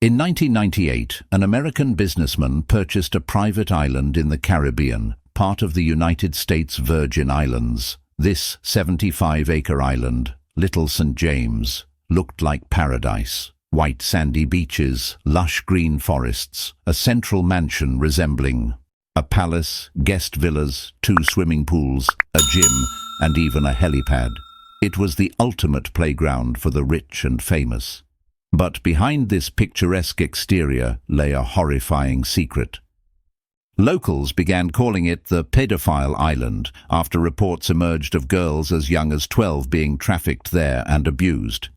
In 1998, an American businessman purchased a private island in the Caribbean, part of the United States Virgin Islands. This 75-acre island, Little St. James, looked like paradise. White sandy beaches, lush green forests, a central mansion resembling a palace, guest villas, 2 swimming pools, a gym, and even a helipad. It was the ultimate playground for the rich and famous. But behind this picturesque exterior lay a horrifying secret. Locals began calling it the pedophile island after reports emerged of girls as young as 12 being trafficked there and abused.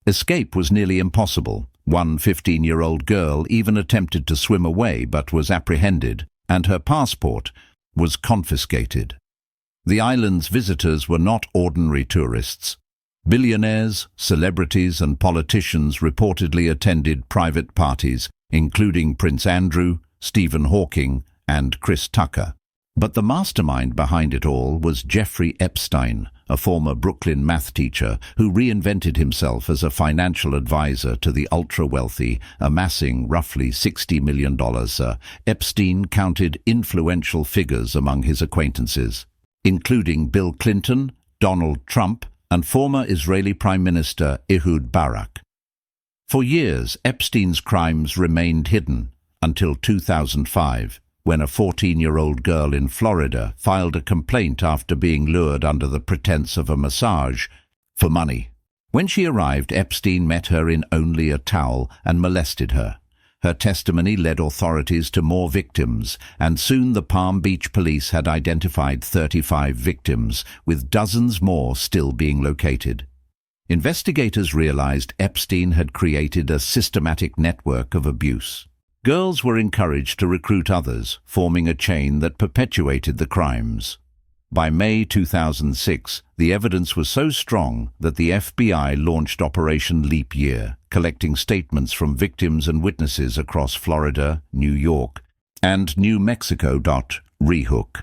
Escape was nearly impossible. One 15-year-old girl even attempted to swim away but was apprehended, and her passport was confiscated. The island's visitors were not ordinary tourists. Billionaires, celebrities and politicians reportedly attended private parties, including Prince Andrew, Stephen Hawking and Chris Tucker. But the mastermind behind it all was Jeffrey Epstein, a former Brooklyn math teacher who reinvented himself as a financial advisor to the ultra-wealthy, amassing roughly $60 million. Epstein counted influential figures among his acquaintances, including Bill Clinton, Donald Trump, and former Israeli Prime Minister Ehud Barak. For years, Epstein's crimes remained hidden, until 2005, when a 14-year-old girl in Florida filed a complaint after being lured under the pretense of a massage for money. When she arrived, Epstein met her in only a towel and molested her. Her testimony led authorities to more victims, and soon the Palm Beach police had identified 35 victims, with dozens more still being located. Investigators realized Epstein had created a systematic network of abuse. Girls were encouraged to recruit others, forming a chain that perpetuated the crimes. By May 2006, the evidence was so strong that the FBI launched Operation Leap Year, collecting statements from victims and witnesses across Florida, New York, and New Mexico. Rehook.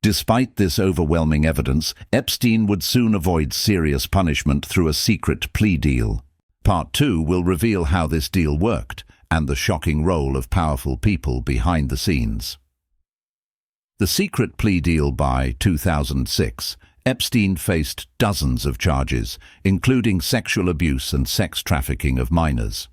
Despite this overwhelming evidence, Epstein would soon avoid serious punishment through a secret plea deal. Part 2 will reveal how this deal worked, and the shocking role of powerful people behind the scenes. The secret plea deal. By 2006, Epstein faced dozens of charges, including sexual abuse and sex trafficking of minors.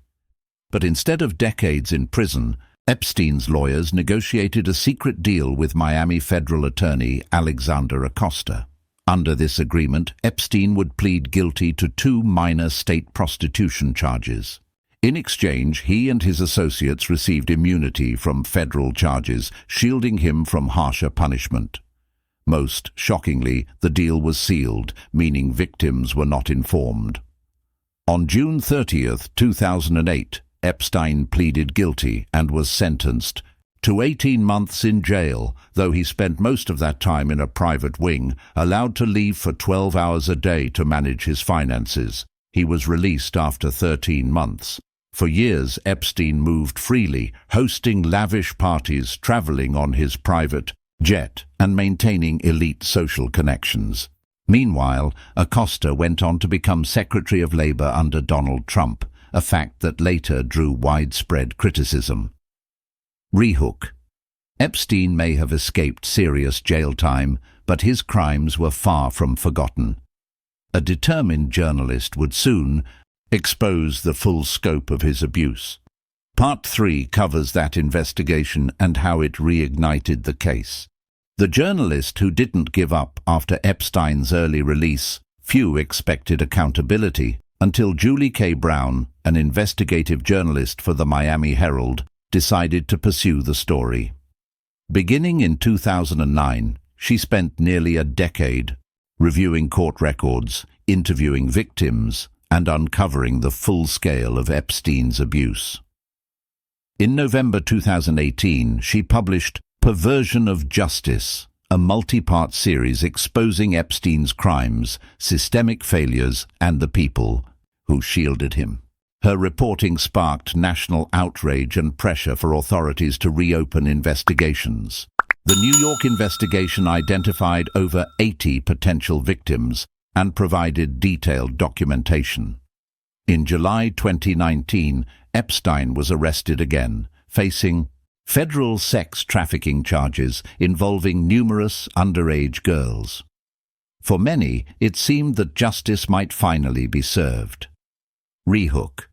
But instead of decades in prison, Epstein's lawyers negotiated a secret deal with Miami federal attorney Alexander Acosta. Under this agreement, Epstein would plead guilty to 2 minor state prostitution charges. In exchange, he and his associates received immunity from federal charges, shielding him from harsher punishment. Most shockingly, the deal was sealed, meaning victims were not informed. On June 30, 2008, Epstein pleaded guilty and was sentenced to 18 months in jail, though he spent most of that time in a private wing, allowed to leave for 12 hours a day to manage his finances. He was released after 13 months. For years, Epstein moved freely, hosting lavish parties, traveling on his private jet, and maintaining elite social connections. Meanwhile, Acosta went on to become Secretary of Labor under Donald Trump, a fact that later drew widespread criticism. Rehook. Epstein may have escaped serious jail time, but his crimes were far from forgotten. A determined journalist would soon expose the full scope of his abuse. Part 3 covers that investigation and how it reignited the case. The journalist who didn't give up after Epstein's early release. Few expected accountability until Julie K. Brown, an investigative journalist for the Miami Herald, decided to pursue the story. Beginning in 2009, she spent nearly a decade reviewing court records, interviewing victims, and uncovering the full scale of Epstein's abuse. In November 2018, she published Perversion of Justice, a multi-part series exposing Epstein's crimes, systemic failures, and the people who shielded him. Her reporting sparked national outrage and pressure for authorities to reopen investigations. The New York investigation identified over 80 potential victims and provided detailed documentation. In July 2019, Epstein was arrested again, facing federal sex trafficking charges involving numerous underage girls. For many, it seemed that justice might finally be served. Rehook.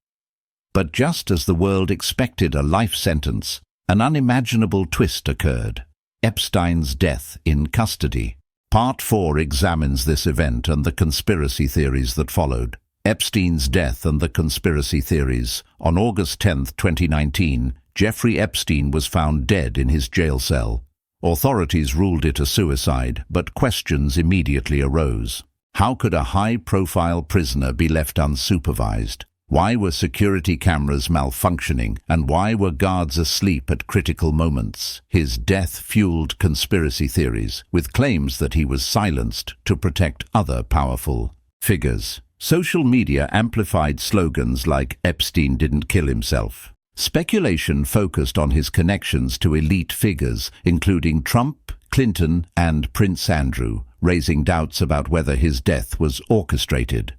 But just as the world expected a life sentence, an unimaginable twist occurred: Epstein's death in custody. Part 4 examines this event and the conspiracy theories that followed. Epstein's death and the conspiracy theories. On August 10, 2019, Jeffrey Epstein was found dead in his jail cell. Authorities ruled it a suicide, but questions immediately arose. How could a high-profile prisoner be left unsupervised? Why were security cameras malfunctioning, and why were guards asleep at critical moments? His death fueled conspiracy theories, with claims that he was silenced to protect other powerful figures. Social media amplified slogans like "Epstein didn't kill himself." Speculation focused on his connections to elite figures, including Trump, Clinton, and Prince Andrew, raising doubts about whether his death was orchestrated.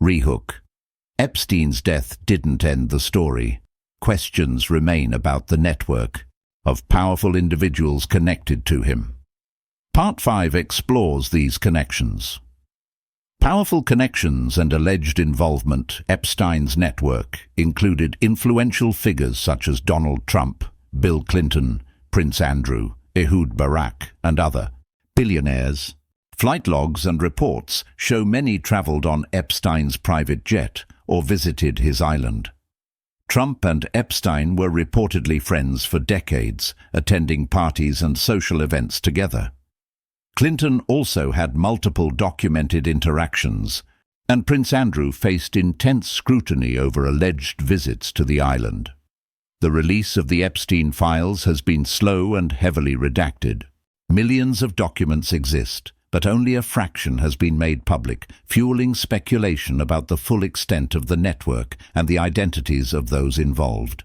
Rehook. Epstein's death didn't end the story. Questions remain about the network of powerful individuals connected to him. Part 5 explores these connections. Powerful connections and alleged involvement. Epstein's network included influential figures such as Donald Trump, Bill Clinton, Prince Andrew, Ehud Barak, and other billionaires. Flight logs and reports show many traveled on Epstein's private jet or visited his island. Trump and Epstein were reportedly friends for decades, attending parties and social events together. Clinton also had multiple documented interactions, and Prince Andrew faced intense scrutiny over alleged visits to the island. The release of the Epstein files has been slow and heavily redacted. Millions of documents exist, but only a fraction has been made public, fueling speculation about the full extent of the network and the identities of those involved.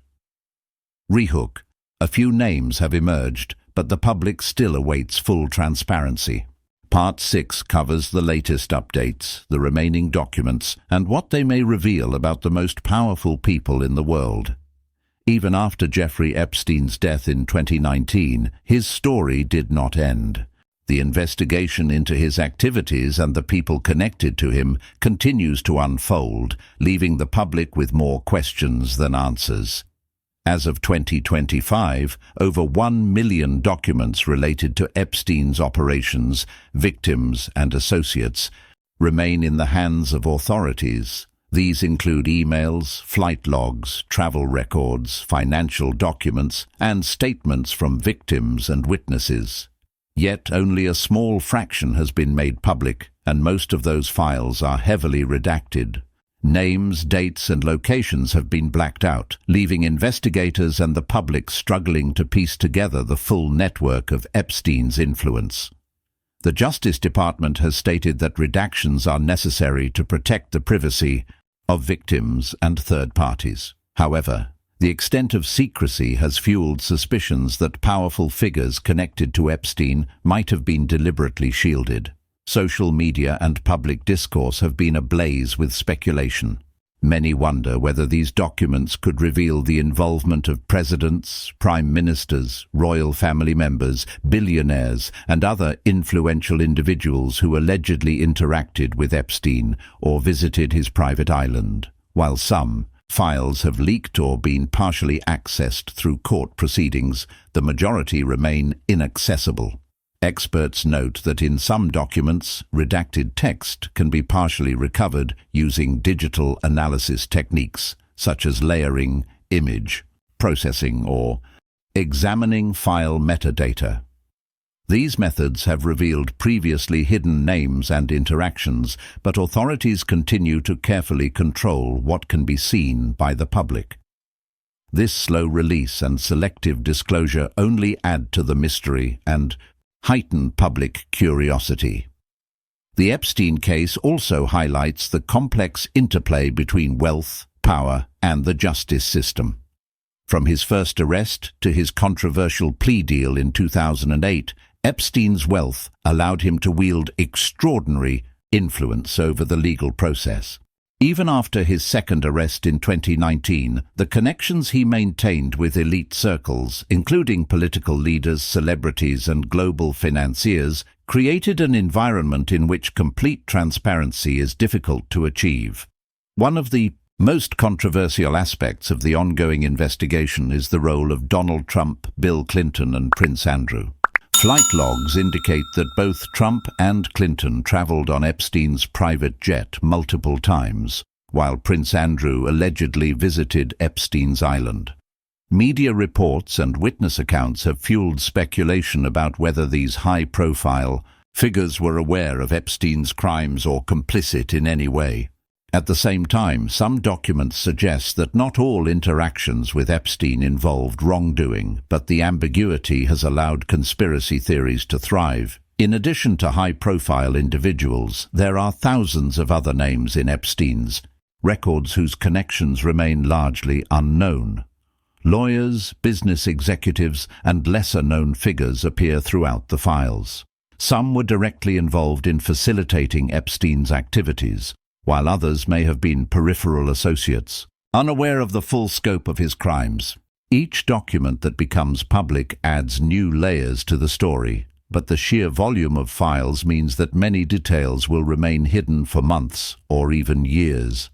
Rehook. A few names have emerged, but the public still awaits full transparency. Part 6 covers the latest updates, the remaining documents, and what they may reveal about the most powerful people in the world. Even after Jeffrey Epstein's death in 2019, his story did not end. The investigation into his activities and the people connected to him continues to unfold, leaving the public with more questions than answers. As of 2025, over 1 million documents related to Epstein's operations, victims, and associates remain in the hands of authorities. These include emails, flight logs, travel records, financial documents, and statements from victims and witnesses. Yet only a small fraction has been made public, and most of those files are heavily redacted. Names, dates, and locations have been blacked out, leaving investigators and the public struggling to piece together the full network of Epstein's influence. The Justice Department has stated that redactions are necessary to protect the privacy of victims and third parties. However, the extent of secrecy has fueled suspicions that powerful figures connected to Epstein might have been deliberately shielded. Social media and public discourse have been ablaze with speculation. Many wonder whether these documents could reveal the involvement of presidents, prime ministers, royal family members, billionaires, and other influential individuals who allegedly interacted with Epstein or visited his private island, while some files have leaked or been partially accessed through court proceedings. The majority remain inaccessible. Experts note that in some documents, redacted text can be partially recovered using digital analysis techniques, such as layering, image processing, or examining file metadata. These methods have revealed previously hidden names and interactions, but authorities continue to carefully control what can be seen by the public. This slow release and selective disclosure only add to the mystery and heighten public curiosity. The Epstein case also highlights the complex interplay between wealth, power, and the justice system. From his first arrest to his controversial plea deal in 2008, Epstein's wealth allowed him to wield extraordinary influence over the legal process. Even after his second arrest in 2019, the connections he maintained with elite circles, including political leaders, celebrities, and global financiers, created an environment in which complete transparency is difficult to achieve. One of the most controversial aspects of the ongoing investigation is the role of Donald Trump, Bill Clinton, and Prince Andrew. Flight logs indicate that both Trump and Clinton traveled on Epstein's private jet multiple times, while Prince Andrew allegedly visited Epstein's island. Media reports and witness accounts have fueled speculation about whether these high-profile figures were aware of Epstein's crimes or complicit in any way. At the same time, some documents suggest that not all interactions with Epstein involved wrongdoing, but the ambiguity has allowed conspiracy theories to thrive. In addition to high-profile individuals, there are thousands of other names in Epstein's records whose connections remain largely unknown. Lawyers, business executives, and lesser-known figures appear throughout the files. Some were directly involved in facilitating Epstein's activities, while others may have been peripheral associates, unaware of the full scope of his crimes. Each document that becomes public adds new layers to the story, but the sheer volume of files means that many details will remain hidden for months or even years.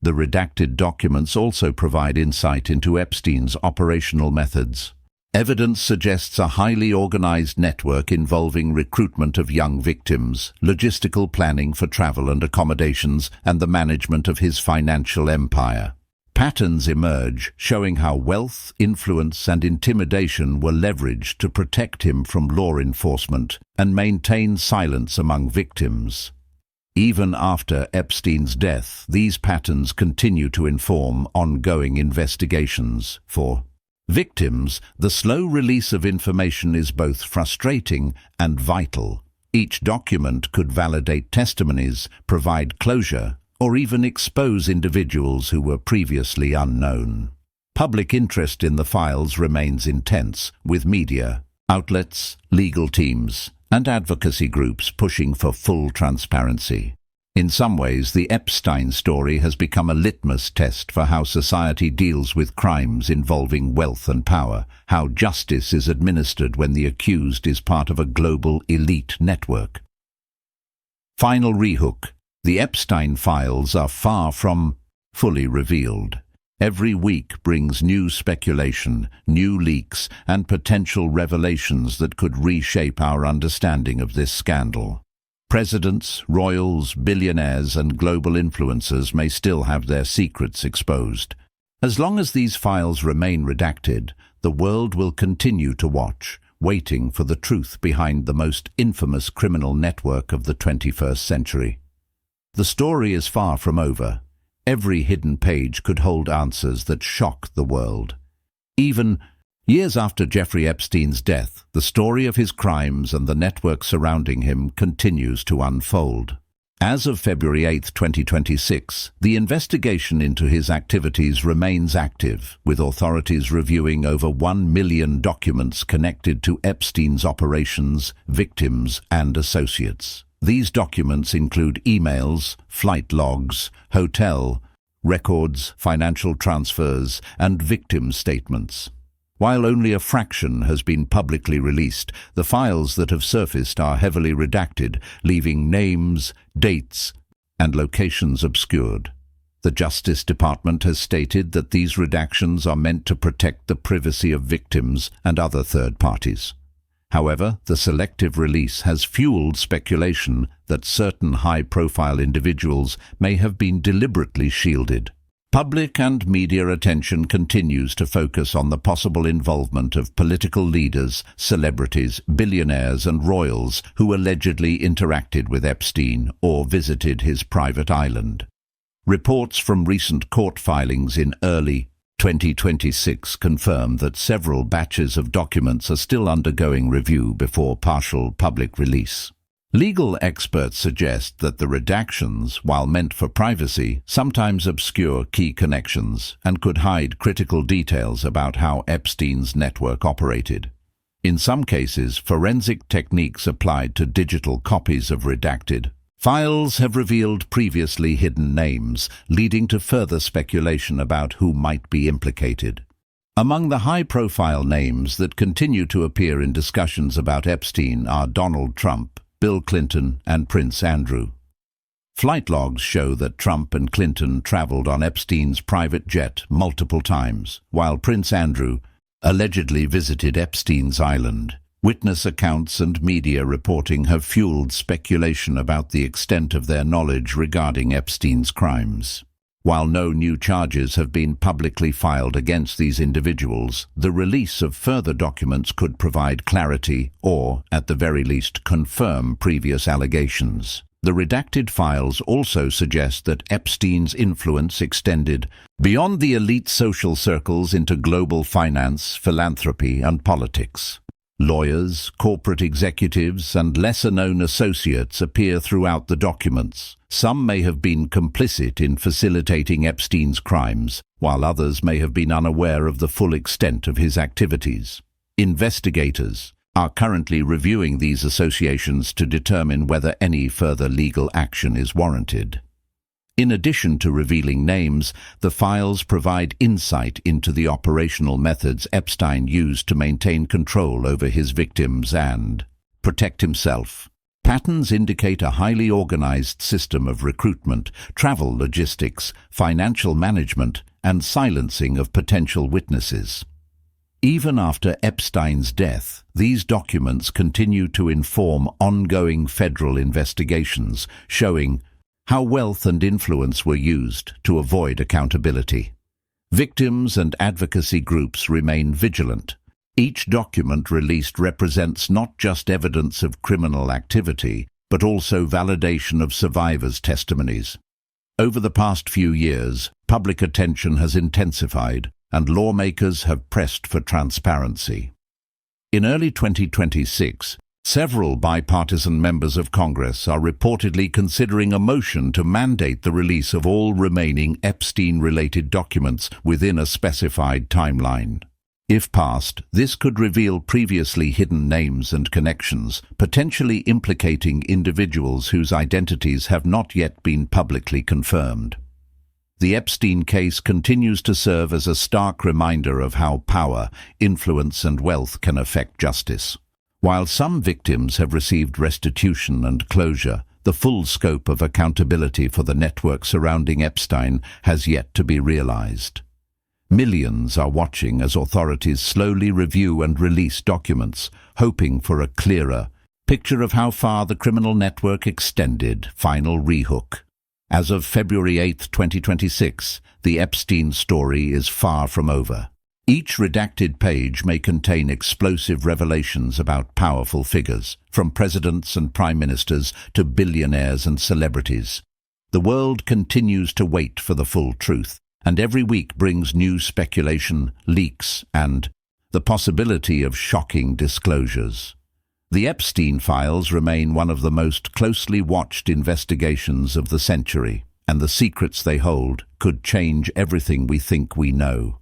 The redacted documents also provide insight into Epstein's operational methods. Evidence suggests a highly organized network involving recruitment of young victims, logistical planning for travel and accommodations, and the management of his financial empire. Patterns emerge showing how wealth, influence, and intimidation were leveraged to protect him from law enforcement and maintain silence among victims. Even after Epstein's death, these patterns continue to inform ongoing investigations. For victims, the slow release of information is both frustrating and vital. Each document could validate testimonies, provide closure, or even expose individuals who were previously unknown. Public interest in the files remains intense, with media, outlets, legal teams, and advocacy groups pushing for full transparency. In some ways, the Epstein story has become a litmus test for how society deals with crimes involving wealth and power, how justice is administered when the accused is part of a global elite network. Final rehook. The Epstein files are far from fully revealed. Every week brings new speculation, new leaks, and potential revelations that could reshape our understanding of this scandal. Presidents, royals, billionaires, and global influencers may still have their secrets exposed. As long as these files remain redacted, the world will continue to watch, waiting for the truth behind the most infamous criminal network of the 21st century. The story is far from over. Every hidden page could hold answers that shock the world. Even years after Jeffrey Epstein's death, the story of his crimes and the network surrounding him continues to unfold. As of February 8, 2026, the investigation into his activities remains active, with authorities reviewing over 1 million documents connected to Epstein's operations, victims, and associates. These documents include emails, flight logs, hotel records, financial transfers, and victim statements. While only a fraction has been publicly released, the files that have surfaced are heavily redacted, leaving names, dates, and locations obscured. The Justice Department has stated that these redactions are meant to protect the privacy of victims and other third parties. However, the selective release has fueled speculation that certain high-profile individuals may have been deliberately shielded. Public and media attention continues to focus on the possible involvement of political leaders, celebrities, billionaires, and royals who allegedly interacted with Epstein or visited his private island. Reports from recent court filings in early 2026 confirm that several batches of documents are still undergoing review before partial public release. Legal experts suggest that the redactions, while meant for privacy, sometimes obscure key connections and could hide critical details about how Epstein's network operated. In some cases, forensic techniques applied to digital copies of redacted Files have revealed previously hidden names, leading to further speculation about who might be implicated. Among the high-profile names that continue to appear in discussions about Epstein are Donald Trump, Bill Clinton, and Prince Andrew. Flight logs show that Trump and Clinton traveled on Epstein's private jet multiple times, while Prince Andrew allegedly visited Epstein's island. Witness accounts and media reporting have fueled speculation about the extent of their knowledge regarding Epstein's crimes. While no new charges have been publicly filed against these individuals, the release of further documents could provide clarity or, at the very least, confirm previous allegations. The redacted files also suggest that Epstein's influence extended beyond the elite social circles into global finance, philanthropy, and politics. Lawyers, corporate executives, and lesser-known associates appear throughout the documents. Some may have been complicit in facilitating Epstein's crimes, while others may have been unaware of the full extent of his activities. Investigators are currently reviewing these associations to determine whether any further legal action is warranted. In addition to revealing names, the files provide insight into the operational methods Epstein used to maintain control over his victims and protect himself. Patterns indicate a highly organized system of recruitment, travel logistics, financial management, and silencing of potential witnesses. Even after Epstein's death, these documents continue to inform ongoing federal investigations, showing how wealth and influence were used to avoid accountability. Victims and advocacy groups remain vigilant. Each document released represents not just evidence of criminal activity, but also validation of survivors' testimonies. Over the past few years, public attention has intensified, and lawmakers have pressed for transparency. In early 2026, several bipartisan members of Congress are reportedly considering a motion to mandate the release of all remaining Epstein-related documents within a specified timeline. If passed, this could reveal previously hidden names and connections, potentially implicating individuals whose identities have not yet been publicly confirmed. The Epstein case continues to serve as a stark reminder of how power, influence, and wealth can affect justice. While some victims have received restitution and closure, the full scope of accountability for the network surrounding Epstein has yet to be realized. Millions are watching as authorities slowly review and release documents, hoping for a clearer picture of how far the criminal network extended. Final rehook. As of February 8, 2026, the Epstein story is far from over. Each redacted page may contain explosive revelations about powerful figures, from presidents and prime ministers to billionaires and celebrities. The world continues to wait for the full truth, and every week brings new speculation, leaks, and the possibility of shocking disclosures. The Epstein files remain one of the most closely watched investigations of the century, and the secrets they hold could change everything we think we know.